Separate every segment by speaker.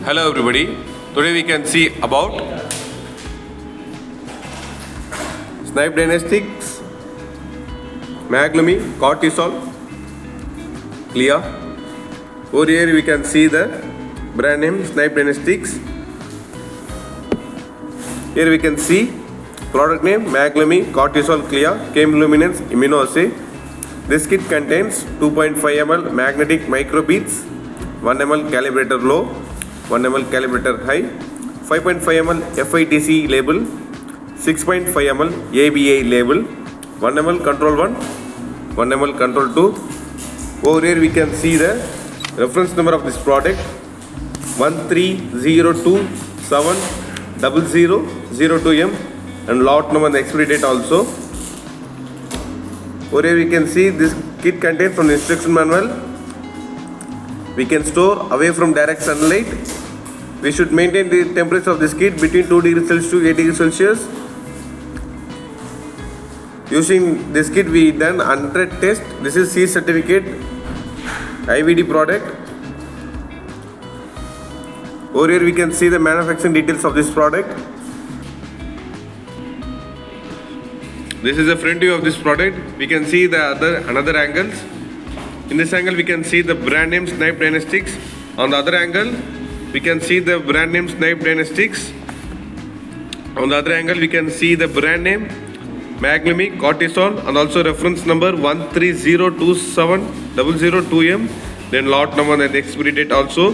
Speaker 1: Hello everybody. Today we can see about Snibe Diagnostics, Maglumi Cortisol, CLIA. Over here we can see the brand name Snibe Diagnostics. Here we can see product name Maglumi Cortisol CLIA chemiluminescence immunoassay. This kit contains 2.5 ml magnetic microbeads, 1 ml calibrator low, 1 ml calibrator high, 5.5 ml FITC label, 6.5 ml ABA label, 1 ml control 1, 1 ml control 2. Over here we can see the reference number of this product 130270002M and lot number and expiry date also. Over here we can see this kit contains from the instruction manual. We can store away from direct sunlight. We should maintain the temperature of this kit between 2 degrees Celsius to 8 degrees Celsius. Using this kit we done 100 tests. This is C certificate IVD product. Over here we can see the manufacturing details of this product. This is the front view of this product. We can see the another angles. In this angle we can see the brand name Snibe Diagnostics. On the other angle we can see the brand name Snibe Diagnostics. On the other angle we can see the brand name Maglumi Cortisol and also reference number 130270002M, then lot number and expiry date also.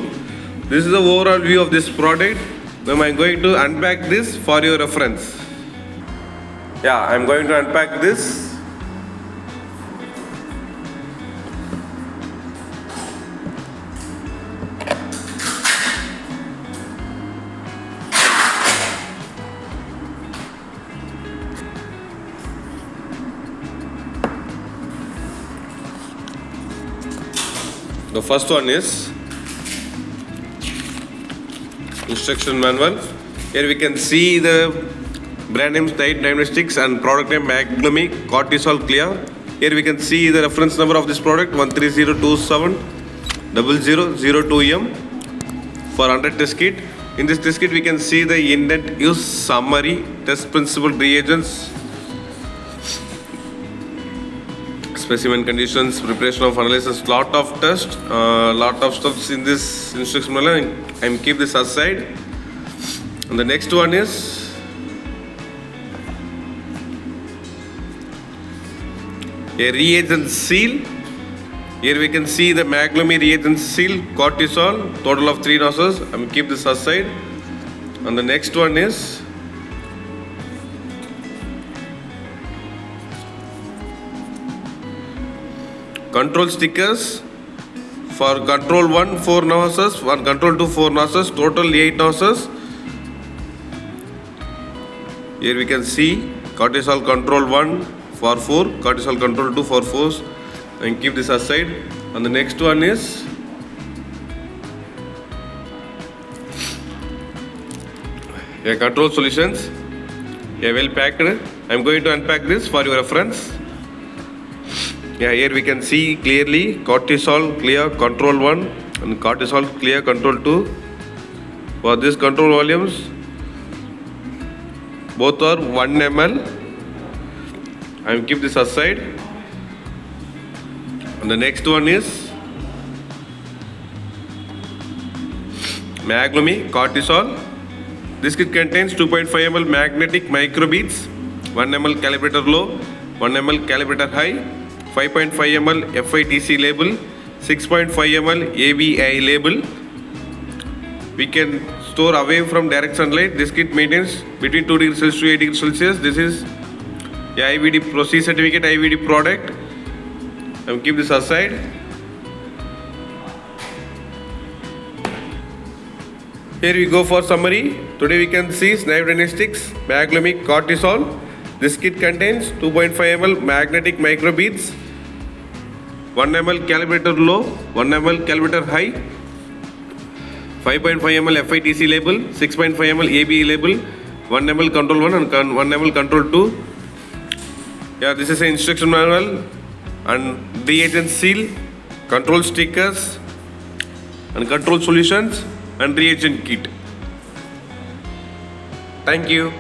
Speaker 1: This is the overall view of this product. Now I am going to unpack this for your reference. Yeah, I am going to unpack this. The first one is instruction manual. Here we can see the brand name Snibe Diagnostics and product name Maglumi Cortisol CLIA. Here we can see the reference number of this product 130270002M for 100 test kit. In this test kit we can see the indent use summary, test principle, reagents, specimen conditions, preparation of analysis, lot of tests, lot of stuff in this instruction manual. I am keep this aside. And the next one is a reagent seal. Here we can see the Maglumi reagent seal, cortisol, total of 3 nozzles. I am keep this aside. And the next one is control stickers for control 1 4 nozzles, one control 2 4 nozzles, total 8 nozzles. Here we can see cortisol control 1 for 4, cortisol control 2 for 4, and keep this aside. And the next one is control solutions, well packed. I am going to unpack this for your reference. Here we can see clearly cortisol CLIA control 1 and cortisol CLIA control 2. For this control volumes, both are 1 ml. I will keep this aside. And the next one is Maglumi Cortisol. This kit contains 2.5 ml magnetic microbeads, 1 ml calibrator low, 1 ml calibrator high, 5.5 ml FITC label, 6.5 ml ABI label. We can store away from direct sunlight. This kit maintains between 2 degrees Celsius to 8 degrees Celsius. This is the IVD C certificate IVD product. I will keep this aside. Here we go for summary. Today we can see Snibe Diagnostics Maglumi Cortisol. This kit contains 2.5 ml magnetic microbeads, 1 ml calibrator low, 1 ml calibrator high, 5.5 ml FITC label, 6.5 ml ABE label, 1 ml control 1 and 1 ml control 2. This is an instruction manual and reagent seal, control stickers and control solutions. and reagent kit. Thank you.